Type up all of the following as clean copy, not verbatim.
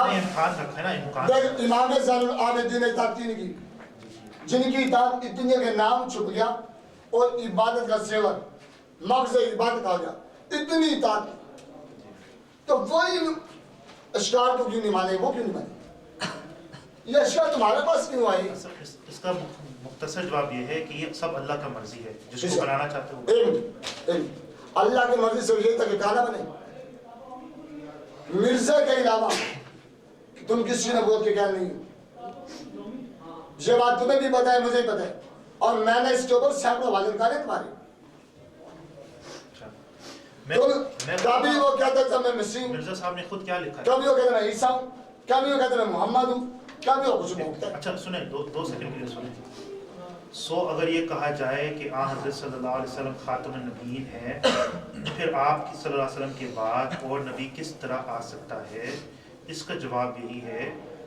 امکان رکھا ہے نا امکان. دیکھ امام زین العابدین اطاعت کی جن کی اطاعت اتنی ہے کہ نام چھپ گیا اور عبادت کا سیور مغز عبادت آ گیا اتنی اطاعت کی. تو وہی اشکار کو کیوں نہیں مانے وہ کیوں نہیں مانے یہ اشکار تمہارے پاس کیوں آئی؟ اس کا مختصر جواب یہ ہے کہ یہ سب اللہ کا مرضی ہے جس کو بنانا چاہتے ہو. اللہ کی مرضی سے یہ تک کھانا بنے مرزا کے علاوہ تم کسی نبوت کے کیا نہیں. یہ بات تمہیں بھی پتہ ہے مجھے بھی پتہ ہے اور میں نے اس کے اوپر سینکڑوں حوالے نکالے تمہارے. کبھی وہ کہتا تھا میں مسیح. مرزا صاحب نے خود کیا لکھا ہے؟ کبھی وہ کہتا میں عیسیٰ ہوں کبھی وہ کہتا میں محمد ہوں کبھی وہ کچھ بولتا ہے. اچھا سنیں دو سیکنڈ کے لیے سنیں. اگر یہ کہا جائے کہ حضرت صلی اللہ علیہ وسلم خاتم النبیین ہے پھر آپ کی صلی اللہ علیہ وسلم کے بعد اور نبی کس طرح آ سکتا ہے؟ اس کا جواب یہی ہے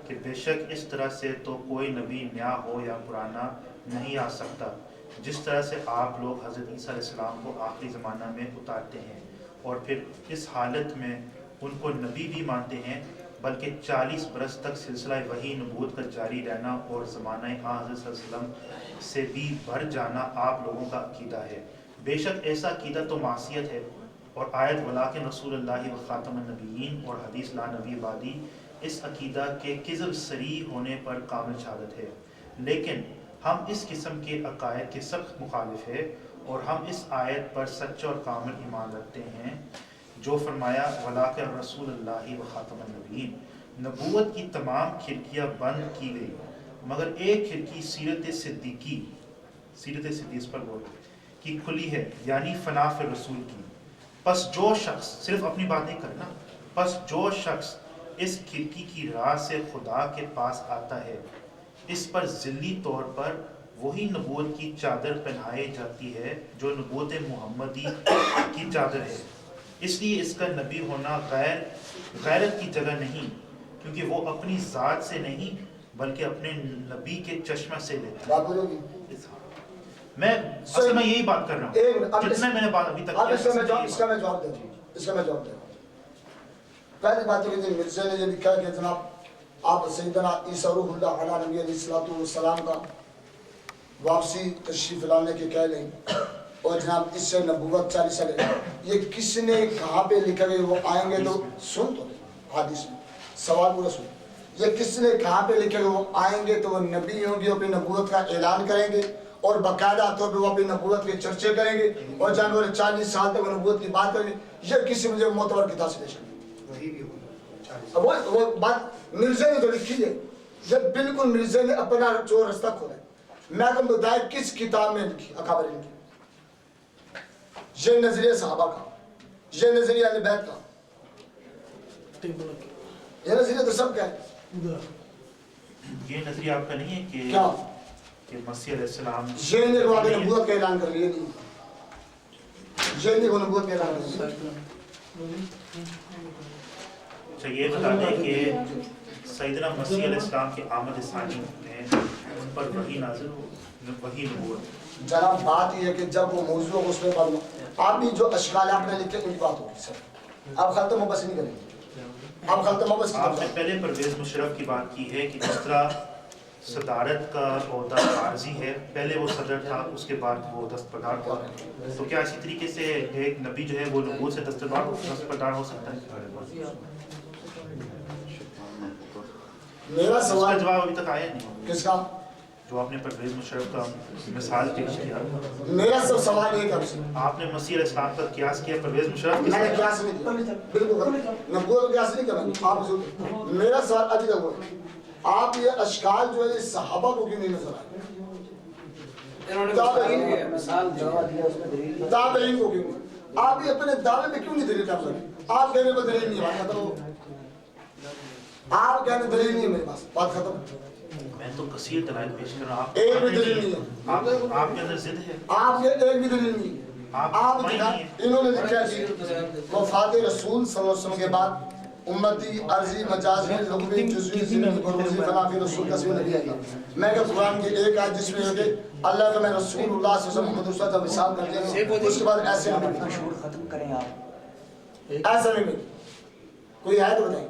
کہ بے شک اس طرح سے تو کوئی نبی نیا ہو یا پرانا نہیں آ سکتا جس طرح سے آپ لوگ حضرت عیسیٰ علیہ السلام کو آخری زمانہ میں اتارتے ہیں اور پھر اس حالت میں ان کو نبی بھی مانتے ہیں بلکہ 40 برس تک سلسلہ وحی نبوت کا جاری رہنا اور زمانہ حضرت صلی اللہ علیہ وسلم سے بھی بڑھ جانا آپ لوگوں کا عقیدہ ہے. بے شک ایسا عقیدہ تو معصیت ہے اور آیت ولاکن رسول اللہ و خاتم النبیین اور حدیث لا نبی بعدی اس عقیدہ کے کذب صریح ہونے پر کامل شہادت ہے. لیکن ہم اس قسم کے عقائد کے سخت مخالف ہیں اور ہم اس آیت پر سچا اور کامل ایمان رکھتے ہیں جو فرمایا ولاکن رسول اللہ و خاتم النبیین. نبوت کی تمام کھڑکیاں بند کی گئی مگر ایک کھڑکی سیرت صدیق پر بول کی کھلی ہے یعنی فنا فی رسول کی. پس جو شخص صرف اپنی بات نہیں کرنا پس جو شخص اس کھڑکی کی راہ سے خدا کے پاس آتا ہے اس پر ذلی طور پر وہی نبوت کی چادر پہنائی جاتی ہے جو نبوت محمدی کی چادر ہے. اس لیے اس کا نبی ہونا غیرت کی جگہ نہیں کیونکہ وہ اپنی ذات سے نہیں بلکہ اپنے نبی کے چشمہ سے لیتا ہے. میں اصل میں یہی بات کر رہا ہوں جتنے میں نے بات ابھی تک کیا اس کا میں جواب دیتا ہوں. پہلی بات ہے کہ مرزا نے یہ لکھا ہے کہ جناب آپ سیدنا عیسیٰ روح اللہ علیہ نبی علیہ السلام کا واپسی تشریف لانے کے کہہ لیں اور جناب اس سے نبوت 40 سال یہ کس نے کہاں پہ لکھا گیا وہ آئیں گے تو سن تو حدیث میں سوال پورا سن. یہ کس نے کہاں پہ لکھا گیا وہ آئیں گے تو وہ نبی ہوں گے اپنی نبوت کا اعلان کریں گے اور باقاعدہ طور پہ وہ اپنی نبوت کے چرچے کریں گے اور جانور 40 سال تک وہ نبوت کی بات کریں گے. یہ کسی مجھے معتبر کتاب سے پیش کریں وہ بات مرزا نے جو لکھی ہے یہ بالکل مرزا نے اپنا جو رستہ کھولا ہے. میں کو بتایا کس کتاب میں لکھی اکابر نے لکھی. یہ نظریہ صحابہ کا یہ نظریہ اہل بیت کا یہ نظریہ تو سب کا ہے. یہ نظریہ آپ کا نہیں ہے کہ کیا کہ مسیح علیہ السلام یہ نے وہ آگے نبوت کا اعلان کر لیا نہیں یہ نے وہ نبوت کا اعلان کر لیا. اچھا یہ بتا دیں کہ سیدنا مسیح علیہ السلام کی آمد ثانی میں ان پر وحی نازل وحی نبوت. جناب بات یہ ہے کہ جب وہ موضوع اس میں پڑھنا آپ بھی جو اشکال آپ نے لکھے ان کی بات ہوگی سر آپ خلط مبس نہیں کریں گے آپ خلط مبس کی آپ نے پہلے پرویز مشرف کی بات کی ہے کہ جس طرح صدارت کا عہدہ عارضی ہے پہلے وہ صدر تھا اس کے بعد وہ دستبردار ہوا تو کیا اسی طریقے سے ایک نبی جو ہے وہ نبوت سے دستبردار ہو سکتا ہے؟ میرا سوال اس کا جواب ابھی تک آیا نہیں. کس کا جو آپ نے پرویز مشرف کا مثال پیش کیا میرا سب سوال یہ ہے آپ نے مسیح علیہ السلام کا قیاس کیا پرویز مشرف میں نے قیاس نہیں کیا بالکل نبوت قیاس نہیں کرنا آپ میرا سوال ابھی تک وہ ہے آپ یہ اشکال جو ہے صحابہ کو کیوں نہیں نظر آئے تابعین کو کیوں آپ یہ اپنے دعوے میں کیوں نہیں دلیل کر سکتے آپ کہنے پر دلیل نہیں بات ختم آپ کہنے دلیل نہیں ہے میرے پاس بات ختم. میں تو کثیر دلائل پیش کر رہا ہوں ایک بھی دلیل نہیں ہے آپ کے اندر ضد ہے آپ کے ایک بھی دلیل نہیں ہے آپ انہوں نے لکھا کہ وفات رسول صلی اللہ علیہ وسلم کے بعد امتی عرضی مجازی لغوی جزوی زندگی بروزی فنافی رسول قسم نبی ہے. میں کہ قرآن کی ایک آیت جس میں ہے کہ اللہ کا میں رسول اللہ صلی اللہ علیہ وسلم محمد رسول کا وصال کر دیا اس کے بعد ایسے مشہور ختم کریں آپ ایسا نہیں کوئی آیت بتائیں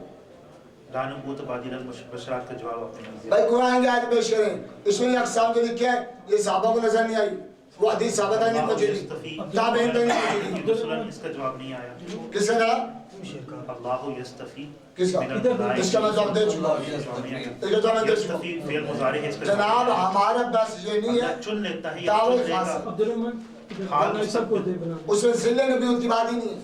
ला नबूत बादिल बशरात का जवाब आपने नहीं दिया। भाई कुरान की आयत पेश करें, इसमें अक़साम जो लिखे हैं ये सहाबा को नजर नहीं आई, वो हदीस साबित नहीं पहुंची थी, ताबईन तक नहीं पहुंची थी। रसूलन इसका जवाब नहीं आया। किसने कहा? अल्लाह यस्तफी किसका? इसका मैं जवाब दे चुका हूं। इसका जवाब मैं दे चुका हूं। यस्तफी फेल मुजारे है, इसका जनाब हमारा बस ये नहीं है अल्लाह चुन लेता है, ये दावे चुन खास लेगा। हाल में सब उसमें जिले नबूवत की बात ही नहीं है,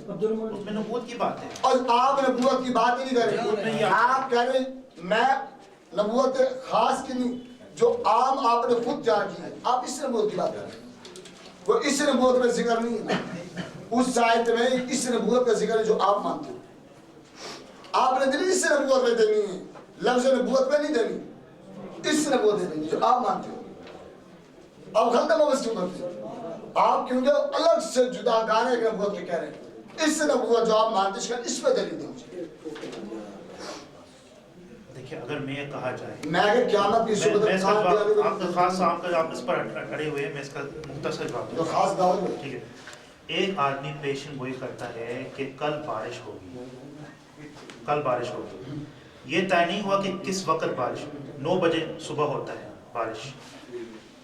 उसमें नबूवत की बात है। और आप नबूवत की बात ही नहीं कर रहे। आप कह रहे मैं नबूवत खास की नहीं, जो आम आपने खुद जान की है, आप इस नबूवत की बात कर रहे हैं। वो इस नबूवत में जिक्र नहीं है, उस आयत में इस नबूवत का जिक्र है जो आप मानते हो। आपने दलील इस नबूवत में देनी है, लफ्ज़ नबूवत में नहीं देनी, इस नबूवत में देनी जो आप मानते हो। अब खत्म हो इसकी उम्र आप क्योंकि अलग से जुदा गाने के नबूवत के कह रहे हैं, इस नबूवत जो आप मानते हैं इस पे दलील दें मुझे। देखिए अगर मैं ये कहा जाए, मैं क़यामत की सूरत मैं इसका में जवाब आपका खास आप इस पर अड़े हुए हैं, मैं इसका मुख्तसर जवाब जो दूंगा। खास दावत में ठीक है, एक आदमी पेशन गोई करता है कि कल बारिश होगी, कल बारिश होगी, ये तय नहीं हुआ कि किस वक्त बारिश, 9 बजे सुबह होता है बारिश,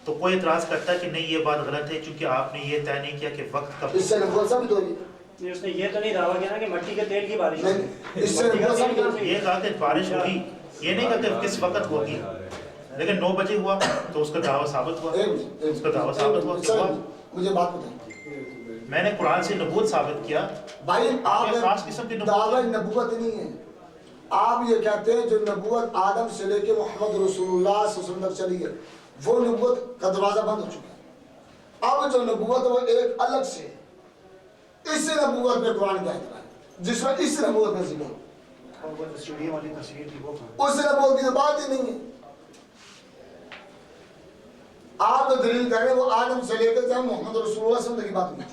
तो कोई इतराज करता है कि नहीं ये बात गलत है क्योंकि आपने ये तय नहीं किया कि वक्त कब। इससे नबूवत साबित होगी नहीं, उसने ये तो नहीं दावा किया ना कि मट्टी के तेल की बारिश होगी। नहीं, इससे नबूवत साबित होगी। ये कहा कि बारिश होगी, ये नहीं कहा कि किस वक्त होगी, लेकिन 9 बजे हुआ तो उसका दावा साबित हुआ, उसका दावा साबित हुआ। मुझे बात बताइए, मैंने कुरान से नबूवत साबित किया। भाई ये खास आप किस्म की दावा नबूवत नहीं है, आप ये कहते हैं जो नबूवत आदम से लेके मोहम्मद रसूलुल्लाह सल्लल्लाहु अलैहि वसल्लम तक चली है, वो नबूवत का दरवाजा बंद हो चुका है। अब जो नबूवत वो एक अलग से, इस नबूवत में कुरान का इतरा है जिसमें इस नबूवत में जिक्र, स्टूडियो वाली तस्वीर थी वो उस नबूवत की तो बात ही नहीं है। आप जो दलील कर रहे हैं वो आदम से लेकर जब मोहम्मद रसूलुल्लाह सल्लल्लाहु अलैहि वसल्लम की बात नहीं,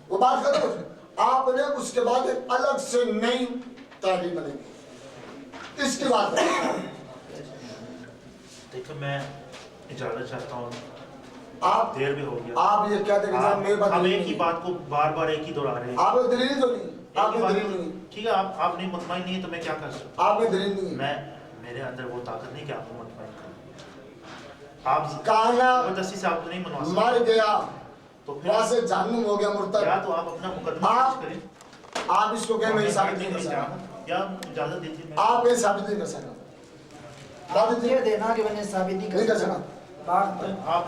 वो बात खत्म हो गई। आपने उसके बाद एक अलग से नई तारीख बनेगी, इसकी बात है। देखो मैं इजाजत चाहता हूँ, आप देर भी हो गया। आप ये कहते हैं कि जनाब मेरी बात हम नहीं एक ही है। बात को बार बार एक ही दोहरा रहे हैं। आप में दलील तो नहीं, आप एक ही में बात दलील को- नहीं, ठीक है, आप नहीं मुतमईन नहीं है तो मैं क्या कर सकता आप में दलील नहीं हूँ? है। मेरे अंदर वो ताकत नहीं कि आपको मुतमईन करूँ। आप काना जबरदस्ती से आपको नहीं मनवा सकते। मर गया, तो फिर वहां से जहन्नुम हो गया मुर्तद। या तो आप अपना मुकदमा आप- पेश करें, आप इसको कहें मैं साबित नहीं कर सकता, या इजाजत दीजिए मैं- आप ये साबित नहीं कर सकता, साबित ये देना कि मैंने साबित नहीं कर सकता। आप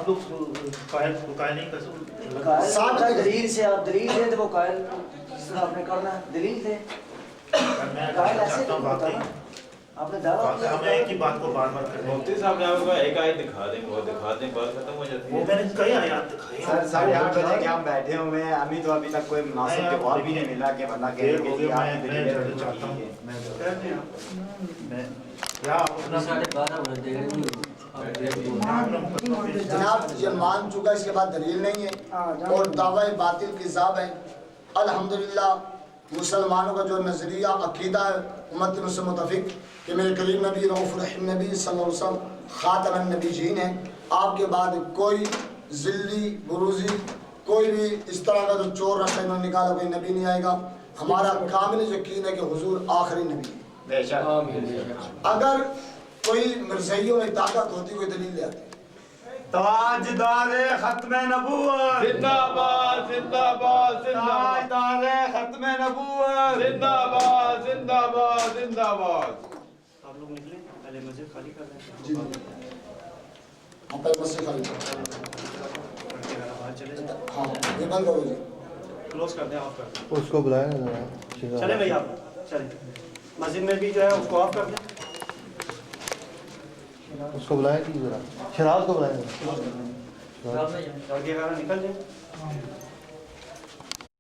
लोग कायल नहीं कर सकते। साबित दलील से आप दलील दे तो वो कायल जिस तरह आपने करना है दलील दे। मैं कायल ऐसे चाहता हूँ नहीं होता वाकई ना, आपने दावा वाकई किया। हमें एक ही बात को बार बार करना है। मुफ्ती साहब ने आपको एक आयत दिखा दें, वो दिखा दें, बात खत्म हो जाती वो है। मैंने कई आयात दिखाई सर 8:30 बजे के हम बैठे हुए हैं, अभी तो अभी तक कोई मुनासिब नहीं, जवाब भी नहीं मिला कि वरना कह देर रहे हो कि गया। आपने मैं दलील इजाजत रखी चाहता हूँ, है। मैं या अपना जनाब ये मान चुका, इसके बाद दलील नहीं है और दावा बातिल की ज़ाब है। अल्हम्दुलिल्लाह मुसलमानों का जो नज़रिया अकीदा है उम्मत से मुतफिक कि मेरे करीम नबी रऊफ़ रहीम नबी सल्लल्लाहु अलैहि वसल्लम ख़ातमुन नबीयीन हैं। आपके बाद कोई ज़िल्ली बुरूज़ी कोई भी इस तरह का जो चोर रखा इन्होंने निकाला कोई नबी नहीं आएगा। हमारा कामिल यकीन है कि हुजूर आखिरी नबी है। बेशक अगर कोई मिर्ज़ाइयों में ताकत होती कोई दलील ले आते। ताजदार खत्म नबूवत जिंदाबाद जिंदाबाद जिंदाबाद ताजदार खत्म नबूवत जिंदाबाद जिंदाबाद जिंदाबाद। आप लोग निकले पहले मस्जिद खाली कर दें। जी हम पे मस्जिद खाली बाहर चले जाएं, हाँ ये बंद करो जी। क्लोज कर दें, ऑफ कर दें। उसको बुलाया ना चले भाई आप चले मस्जिद में भी जो है उसको ऑफ कर दें। उसको बुलाया कि जरा शराब को बुलाया और के कारण निकल जाए।